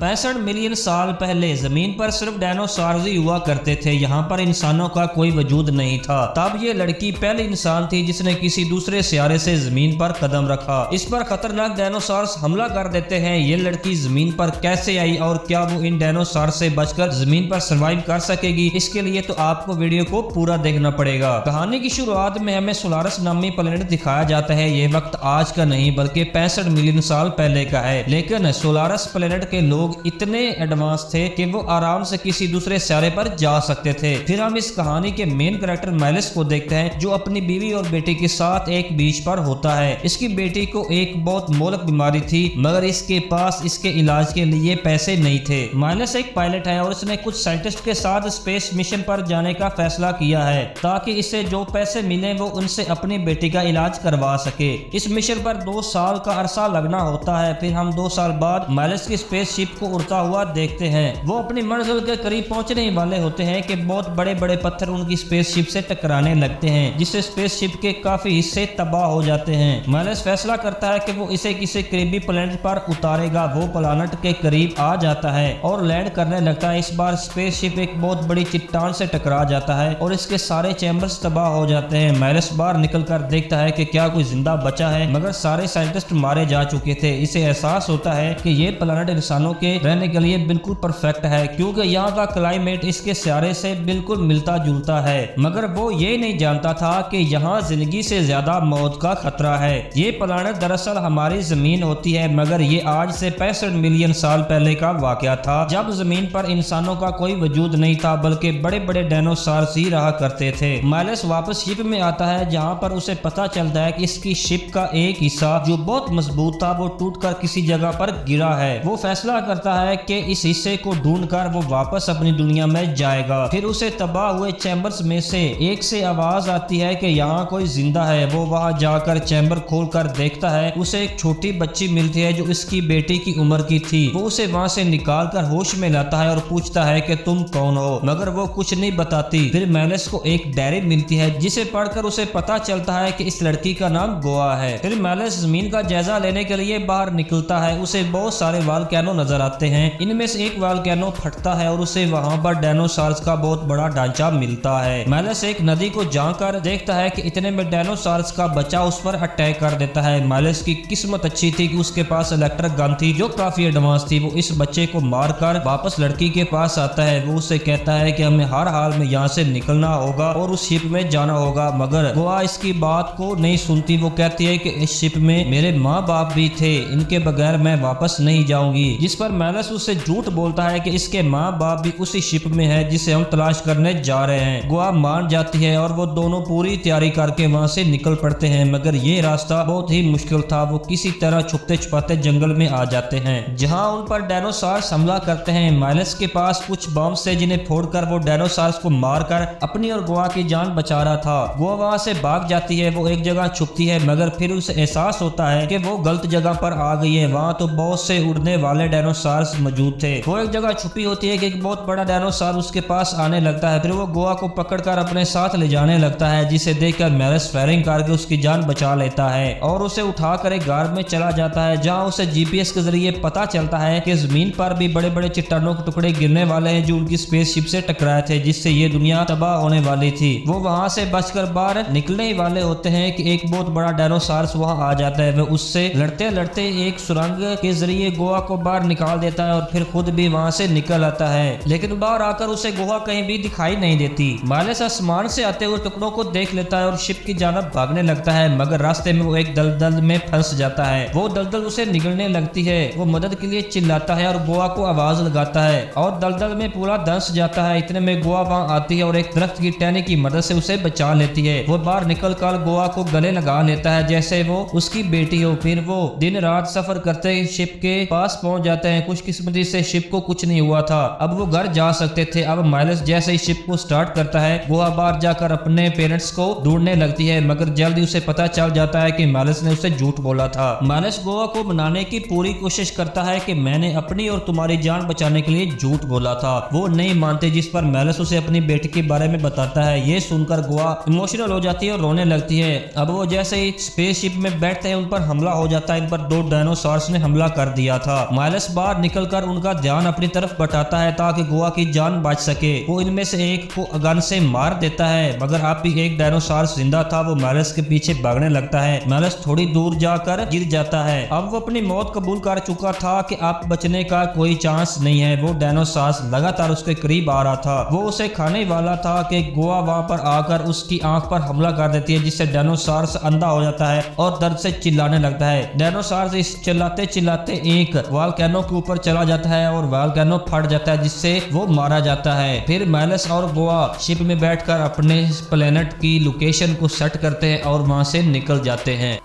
65 million साल पहले जमीन पर सिर्फ डायनासोर ही हुआ करते थे। यहाँ पर इंसानों का कोई वजूद नहीं था। तब ये लड़की पहली इंसान थी जिसने किसी दूसरे सियारे से जमीन पर कदम रखा। इस पर खतरनाक डायनासोर हमला कर देते हैं। ये लड़की जमीन पर कैसे आई और क्या वो इन डायनासोर से बचकर जमीन पर सर्वाइव कर सकेगी, इसके लिए तो आपको वीडियो को पूरा देखना पड़ेगा। कहानी की शुरुआत में हमें सोलारस नामी प्लेनेट दिखाया जाता है। ये वक्त आज का नहीं बल्कि 65 मिलियन साल पहले का है। लेकिन सोलारस प्लेनेट के लोग इतने एडवांस थे कि वो आराम से किसी दूसरे सितारे पर जा सकते थे। फिर हम इस कहानी के मेन कैरेक्टर माइलस को देखते हैं जो अपनी बीवी और बेटी के साथ एक बीच पर होता है। इसकी बेटी को एक बहुत मोहलक बीमारी थी मगर इसके पास इसके इलाज के लिए पैसे नहीं थे। माइलस एक पायलट है और उसने कुछ साइंटिस्ट के साथ स्पेस मिशन पर जाने का फैसला किया है ताकि इसे जो पैसे मिले वो उनसे अपनी बेटी का इलाज करवा सके। इस मिशन पर 2 साल का अरसा लगना होता है। फिर हम 2 साल बाद माइलस की स्पेस शिप को उड़ता हुआ देखते हैं। वो अपनी मंजिल के करीब पहुंचने ही वाले होते हैं कि बहुत बड़े बड़े पत्थर उनकी स्पेस शिप से टकराने लगते हैं जिससे स्पेस शिप के काफी हिस्से तबाह हो जाते हैं। माइलस फैसला करता है कि वो इसे किसी करीबी प्लेनेट पर उतारेगा। वो प्लेनेट के करीब आ जाता है और लैंड करने लगता है। इस बार स्पेस शिप एक बहुत बड़ी चट्टान से टकरा जाता है और इसके सारे चैम्बर्स तबाह हो जाते हैं। माइलस बाहर निकल कर देखता है कि क्या कोई जिंदा बचा है मगर सारे साइंटिस्ट मारे जा चुके थे। इसे एहसास होता है कि ये प्लेनेट इंसानों के रहने के लिए बिल्कुल परफेक्ट है क्योंकि यहाँ का क्लाइमेट इसके सियारे से बिल्कुल मिलता जुलता है। मगर वो ये नहीं जानता था कि यहाँ जिंदगी से ज्यादा मौत का खतरा है। ये प्लेनेट दरअसल हमारी जमीन होती है मगर ये आज से 65 मिलियन साल पहले का वाकया था जब जमीन पर इंसानों का कोई वजूद नहीं था बल्कि बड़े बड़े डायनासोर ही रहा करते थे। माइलस वापस शिप में आता है जहाँ पर उसे पता चलता है कि इसकी शिप का एक हिस्सा जो बहुत मजबूत था वो टूटकर किसी जगह पर गिरा है। वो फैसला करता है कि इस हिस्से को ढूंढकर वो वापस अपनी दुनिया में जाएगा। फिर उसे तबाह हुए चैम्बर्स में से एक से आवाज आती है कि यहाँ कोई जिंदा है। वो वहां जाकर चैम्बर खोलकर देखता है। उसे एक छोटी बच्ची मिलती है जो इसकी बेटी की उम्र की थी। वो उसे वहां से निकालकर होश में लाता है और पूछता है कि तुम कौन हो मगर वो कुछ नहीं बताती। फिर माइलस को एक डायरी मिलती है जिसे पढ़कर उसे पता चलता है कि इस लड़की का नाम गोवा है। फिर माइलस जमीन का जायजा लेने के लिए बाहर निकलता है। उसे बहुत सारे वोल्केनो नजर आते हैं। इनमें से एक वोल्केनो फटता है और उसे वहां पर डायनासोर्स का बहुत बड़ा ढांचा मिलता है। माइलस एक नदी को जाकर देखता है कि इतने में डायनासोर्स का बच्चा उस पर अटैक कर देता है। माइलस की किस्मत अच्छी थी कि उसके पास इलेक्ट्रिक गन थी जो काफी एडवांस थी। वो इस बच्चे को मारकर वापस लड़की के पास आता है। वो उसे कहता है कि हमें हर हाल में यहाँ से निकलना होगा और उस शिप में जाना होगा मगर गोवा इसकी बात को नहीं सुनती। वो कहती है कि इस शिप में मेरे माँ बाप भी थे, इनके बगैर मैं वापस नहीं जाऊंगी। जिस पर माइलस उससे झूठ बोलता है कि इसके माँ बाप भी उसी शिप में है जिसे हम तलाश करने जा रहे हैं। गोवा मान जाती है और वो दोनों पूरी तैयारी करके वहां से निकल पड़ते हैं मगर ये रास्ता बहुत ही मुश्किल था। वो किसी तरह छुपते छुपाते जंगल में आ जाते हैं जहां उन पर डायनासोर हमला करते हैं। माइलस के पास कुछ बम से जिन्हें फोड़कर वो डायनासोर को मारकर अपनी और गोवा की जान बचा रहा था। गोवा वहां से भाग जाती है। वो एक जगह छुपती है मगर फिर उसे एहसास होता है कि वो गलत जगह पर आ गई है। वहां तो बहुत से उड़ने वाले डायनासोर मौजूद थे। वो एक जगह छुपी होती है कि एक बहुत बड़ा डायनासोर उसके पास आने लगता है। फिर वो गोवा को पकड़कर अपने साथ ले जाने लगता है जिसे देखकर माइलस फायरिंग करके उसकी जान बचा लेता है और उसे उठाकर एक गार्ड में चला जाता है जहां उसे जीपीएस के जरिए पता चलता है कि जमीन पर भी बड़े बड़े चट्टानों के टुकड़े गिरने वाले हैं जो उनकी स्पेसशिप से टकराए थे जिससे ये दुनिया तबाह होने वाली थी। वो वहां से बचकर बाहर निकलने ही वाले होते हैं कि एक बहुत बड़ा डायनासोर वहां आ जाता है। वो उससे लड़ते लड़ते एक सुरंग के जरिए गोवा को बाहर निकाल देता है और फिर खुद भी वहां से निकल आता है लेकिन बाहर आकर उसे गोवा कहीं भी दिखाई नहीं देती। माइलस आसमान से आते हुए टुकड़ों को देख लेता है और शिप की जानब भागने लगता है मगर रास्ते में वो एक दलदल में फंस जाता है। वो दलदल उसे निगलने लगती है। वो मदद के लिए चिल्लाता है और गोवा को आवाज लगाता है और दलदल में पूरा धंस जाता है। इतने में गोवा वहां आती है और एक दरख्त की टहनी की मदद से उसे बचा लेती है। वो बाहर निकल कर गोवा को गले लगा लेता है जैसे वो उसकी बेटी हो। फिर वो दिन रात सफर करते शिप के पास पहुंच जाते हैं। खुशकिस्मती से शिप को कुछ नहीं हुआ था। अब वो घर जा सकते थे। अब माइलस जैसे ही शिप को स्टार्ट करता है गोवा बाहर जाकर अपने पेरेंट्स को ढूंढने लगती है मगर जल्दी उसे पता चल जाता है कि माइलस ने उसे झूठ बोला था। माइलस गोवा को मनाने की पूरी कोशिश करता है कि मैंने अपनी और तुम्हारी जान बचाने के लिए झूठ बोला था। वो नहीं मानते जिस पर माइलस उसे अपनी बेटी के बारे में बताता है। ये सुनकर गोवा इमोशनल हो जाती है और रोने लगती है। अब वो जैसे ही स्पेसशिप में बैठते हैं उन पर हमला हो जाता है। इन पर 2 डायनासोर्स ने हमला कर दिया था। माइलस बाहर باہر نکل کر ان کا دھیان اپنی طرف بٹاتا ہے تاکہ گوا کی جان بچ سکے۔ وہ ان میں سے ایک کو گن سے مار دیتا ہے، مگر اب بھی ایک ڈائنوسارس زندہ تھا۔ وہ میلس کے پیچھے بھاگنے لگتا ہے۔ میلس تھوڑی دور جا کر گر جاتا ہے۔ اب وہ اپنی موت قبول کر چکا تھا کہ اب بچنے کا کوئی چانس نہیں ہے۔ وہ ڈائنوسارس لگاتار اس کے قریب آ رہا تھا۔ وہ اسے کھانے والا تھا کہ گوا وہاں پر آ کر اس کی آنکھ پر حملہ کر دیتی ہے، جس سے ڈائنوسارس اندھا ہو جاتا ہے اور درد سے چلانے لگتا ہے۔ ڈائنوسارس اس چلاتے چلاتے ایک والکینو کے اوپر چلا جاتا ہے اور والکینو پھٹ جاتا ہے، جس سے وہ مارا جاتا ہے۔ پھر میلس اور گوا شپ میں بیٹھ کر اپنے پلینٹ کی لوکیشن کو سیٹ کرتے ہیں اور وہاں سے نکل جاتے ہیں۔